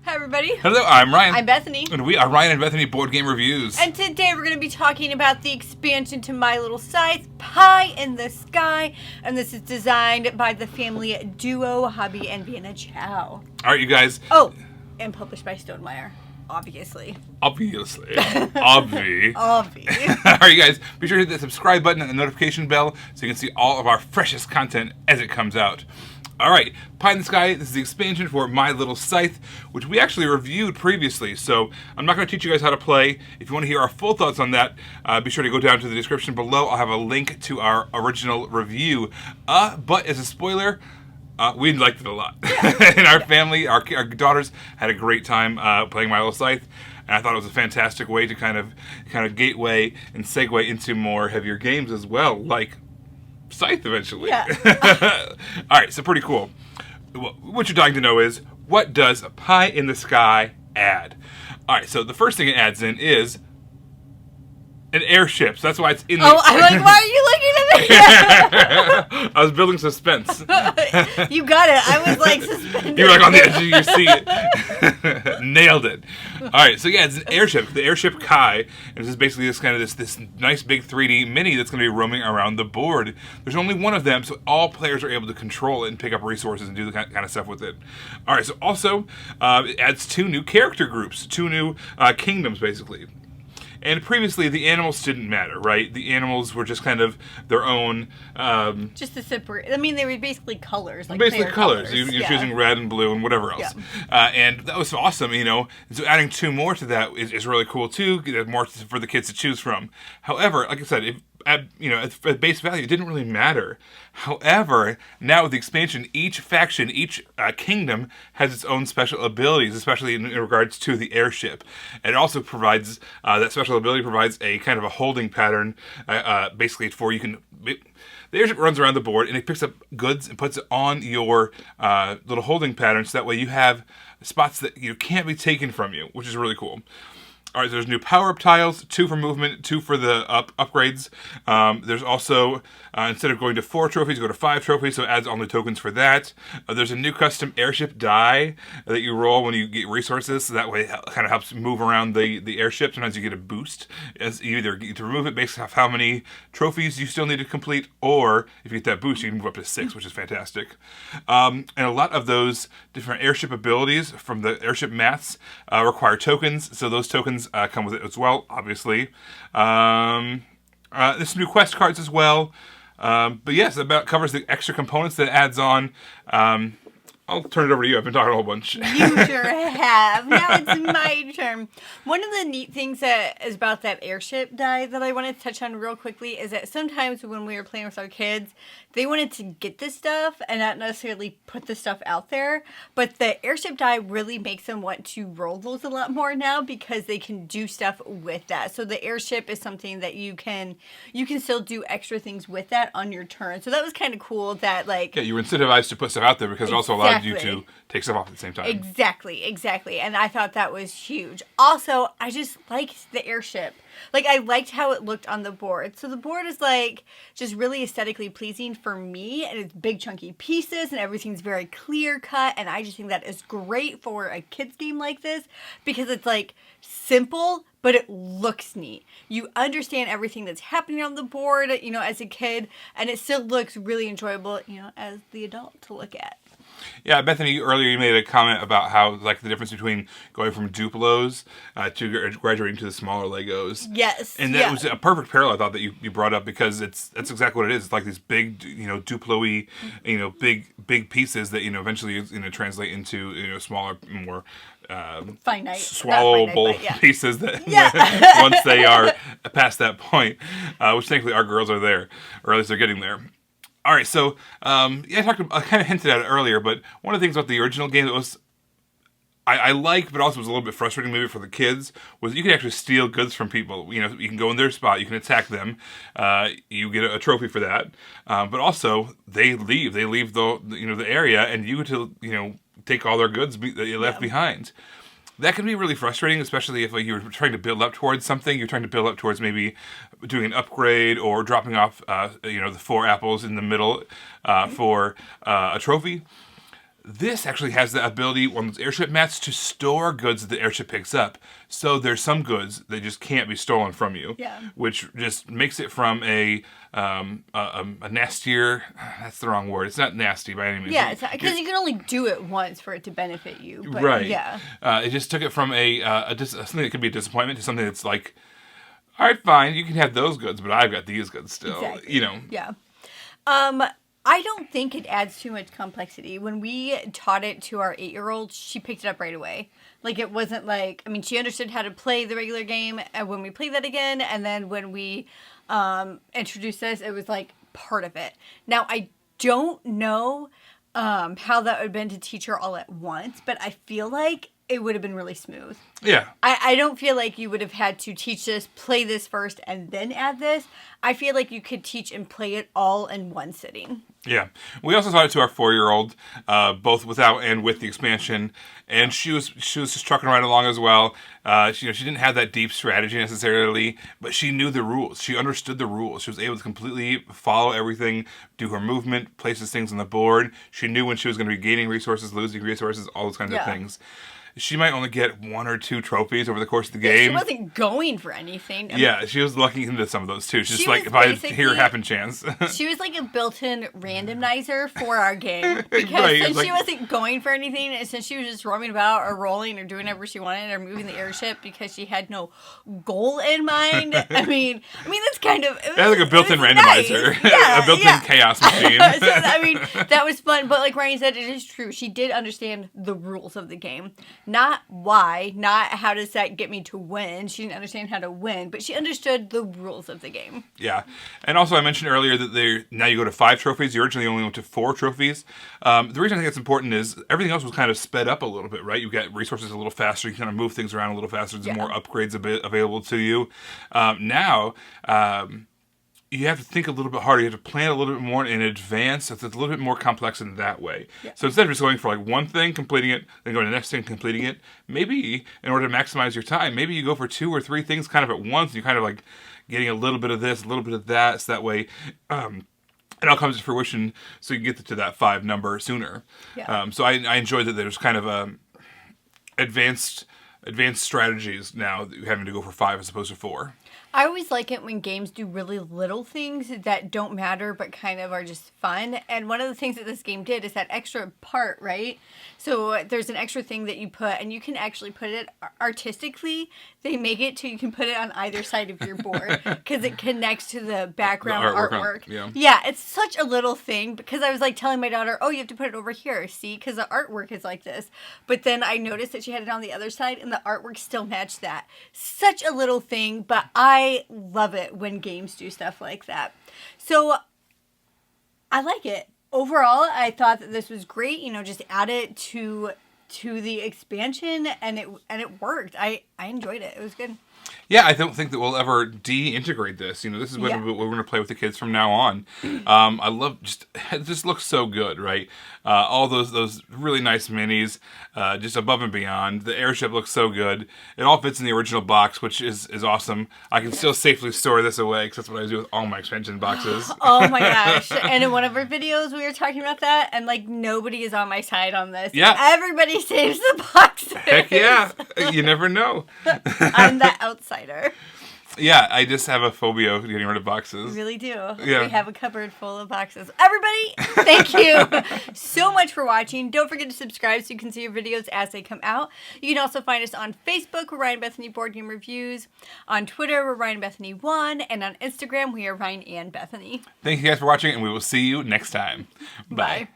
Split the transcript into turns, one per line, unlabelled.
Hi, everybody.
Hello, I'm Ryan.
I'm Bethany.
And we are Ryan and Bethany Board Game Reviews.
And today we're going to be talking about the expansion to My Little Scythe, Pie in the Sky. And this is designed by the family duo, Hobby and Vienna Chow.
All right, you guys.
Oh, and published by Stonemaier, obviously.
Obviously.
Obvi.
All right, you guys. Be sure to hit the subscribe button and the notification bell so you can see all of our freshest content as it comes out. All right, Pie in the Sky, this is the expansion for My Little Scythe, which we actually reviewed previously, so I'm not going to teach you guys how to play. If you want to hear our full thoughts on that, be sure to go down to the description below. I'll have a link to our original review. But as a spoiler, we liked it a lot. And our family, our daughters, had a great time playing My Little Scythe. And I thought it was a fantastic way to kind of gateway and segue into more heavier games as well, like Scythe eventually.
Yeah.
All right, so pretty cool. What you're dying to know is, what does a Pie in the Sky add? All right, so the first thing it adds in is an airship. So that's why it's in the...
Oh, I'm like, why are you looking at me?
I was building suspense.
You got it. I was like suspended.
You were like on the edge of your seat. Nailed it. All right, so yeah, it's an airship. The airship Kai. And this is basically this nice big 3D mini that's going to be roaming around the board. There's only one of them, so all players are able to control it and pick up resources and do the kind of stuff with it. All right, so also it adds 2 new character groups, 2 new kingdoms, basically. And previously, the animals didn't matter, right? The animals were just kind of their own...
just to separate. I mean, they were basically colors. Like
basically colors.
colors.
You're choosing red and blue and whatever else.
Yeah.
And that was awesome, you know. So adding 2 more to that is really cool, too. Get more for the kids to choose from. However, like I said, at base value, it didn't really matter. However, now with the expansion, each faction, each kingdom has its own special abilities, especially in regards to the airship. And it also provides, that special ability provides a kind of a holding pattern, basically for you can... The airship runs around the board and it picks up goods and puts it on your little holding pattern, so that way you have spots that can't be taken from you, which is really cool. All right, so there's new power-up tiles, 2 for movement, 2 for the upgrades. There's also, instead of going to 4 trophies, go to 5 trophies, so it adds all the tokens for that. There's a new Custom Airship Die that you roll when you get resources, so that way it kind of helps move around the airship. Sometimes you get a boost. As you either get to remove it based off how many trophies you still need to complete, or if you get that boost, you can move up to 6, which is fantastic. And a lot of those different airship abilities from the airship maths require tokens, so those tokens come with it as well, obviously. There's some new quest cards as well. But yes, that about covers the extra components that it adds on. I'll turn it over to you. I've been talking a whole bunch.
You sure have. Now it's my turn. One of the neat things that is about that airship die that I wanted to touch on real quickly is that sometimes when we were playing with our kids, they wanted to get this stuff and not necessarily put the stuff out there. But the airship die really makes them want to roll those a lot more now because they can do stuff with that. So the airship is something that you can still do extra things with that on your turn. So that was kind of cool that
Yeah, you were incentivized to put stuff out there because it also allowed you to take stuff off at the same time.
Exactly. And I thought that was huge. Also, I just liked the airship. Like, I liked how it looked on the board. So the board is, like, just really aesthetically pleasing for me. And it's big, chunky pieces. And everything's very clear-cut. And I just think that is great for a kid's game like this. Because it's, like, simple, but it looks neat. You understand everything that's happening on the board, as a kid. And it still looks really enjoyable, as the adult to look at.
Yeah, Bethany, earlier you made a comment about how, like, the difference between going from Dupelos to graduating to the smaller Legos.
Yes.
And that was a perfect parallel, I thought, that you brought up, because that's exactly what it is. It's like these big, Duplo-y, big pieces that, eventually, translate into, smaller, more...
finite,
swallowable pieces that once they are past that point, which thankfully our girls are there, or at least they're getting there. All right, so I kind of hinted at it earlier, but one of the things about the original game that was I like, but also was a little bit frustrating maybe for the kids, was you can actually steal goods from people. You can go in their spot, you can attack them, you get a trophy for that, but also they leave the area, and you get to take all their goods that you left behind. That can be really frustrating, especially if you're trying to build up towards something. You're trying to build up towards maybe doing an upgrade or dropping off, the 4 apples in the middle for a trophy. This actually has the ability on those airship mats to store goods that the airship picks up. So there's some goods that just can't be stolen from you.
Yeah.
Which just makes it from a nastier. That's the wrong word. It's not nasty by any means.
Yeah, because you can only do it once for it to benefit you. But
right.
Yeah.
It just took it from something that could be a disappointment to something that's like, all right, fine, you can have those goods, but I've got these goods still.
Exactly.
You know.
Yeah. I don't think it adds too much complexity. When we taught it to our 8-year-old, she picked it up right away. Like, it wasn't like, I mean, she understood how to play the regular game when we played that again, and then when we introduced this, it was like part of it. Now, I don't know how that would have been to teach her all at once, but I feel like it would have been really smooth.
Yeah.
I don't feel like you would have had to teach this, play this first, and then add this. I feel like you could teach and play it all in one sitting.
Yeah. We also taught it to our 4-year-old, both without and with the expansion, and she was just trucking right along as well. She didn't have that deep strategy necessarily, but she knew the rules. She understood the rules. She was able to completely follow everything, do her movement, places things on the board. She knew when she was going to be gaining resources, losing resources, all those kinds of things. She might only get 1 or 2 trophies over the course of the game.
She wasn't going for anything.
Yeah, she was lucky into some of those too. She's just like, if I hear happen chance.
She was like a built-in randomizer for our game. Because
right,
since she wasn't going for anything, and since she was just roaming about or rolling or doing whatever she wanted or moving the airship because she had no goal in mind. I mean that's kind of...
That's like a built-in randomizer.
Nice. Yeah,
a built-in chaos machine.
So, I mean, that was fun. But like Ryan said, it is true. She did understand the rules of the game. Not why, not how does that get me to win. She didn't understand how to win, but she understood the rules of the game.
Yeah. And also I mentioned earlier that now you go to 5 trophies. You originally only went to 4 trophies. The reason I think it's important is everything else was kind of sped up a little bit, right? You get resources a little faster. You kind of move things around a little faster. There's more upgrades available to you. Now, you have to think a little bit harder. You have to plan a little bit more in advance. So it's a little bit more complex in that way. Yeah. So instead of just going for like one thing, completing it, then going to the next thing, completing it, maybe in order to maximize your time, maybe you go for 2 or 3 things kind of at once. And you're kind of like getting a little bit of this, a little bit of that. So that way, it all comes to fruition so you can get to that 5 number sooner. Yeah. So I enjoyed that there's kind of advanced strategies now that you're having to go for 5 as opposed to 4.
I always like it when games do really little things that don't matter but kind of are just fun. And one of the things that this game did is that extra part, right? So there's an extra thing that you put, and you can actually put it artistically. They make it so you can put it on either side of your board because it connects to the background artwork. Yeah, it's such a little thing because I was like telling my daughter, oh, you have to put it over here, see? Because the artwork is like this. But then I noticed that she had it on the other side and the artwork still matched that. Such a little thing, but I love it when games do stuff like that. So I like it. Overall, I thought that this was great. Just add it to the expansion, and it worked. I enjoyed it. It was good.
Yeah, I don't think that we'll ever de-integrate this. This is what we're going to play with the kids from now on. I love it just looks so good, right? All those really nice minis, just above and beyond. The airship looks so good. It all fits in the original box, which is awesome. I can still safely store this away because that's what I do with all my expansion boxes.
Oh my gosh. And in one of our videos, we were talking about that, and like nobody is on my side on this.
Yeah.
Everybody saves the boxes.
Heck yeah. You never know.
I'm the outsider.
Yeah, I just have a phobia of getting rid of boxes.
You really do.
Yeah.
We have a cupboard full of boxes. Everybody, thank you so much for watching. Don't forget to subscribe so you can see our videos as they come out. You can also find us on Facebook, we're Ryan and Bethany Board Game Reviews. On Twitter, we're Ryan and Bethany 1. And on Instagram, we are Ryan and Bethany.
Thank you guys for watching, and we will see you next time. Bye.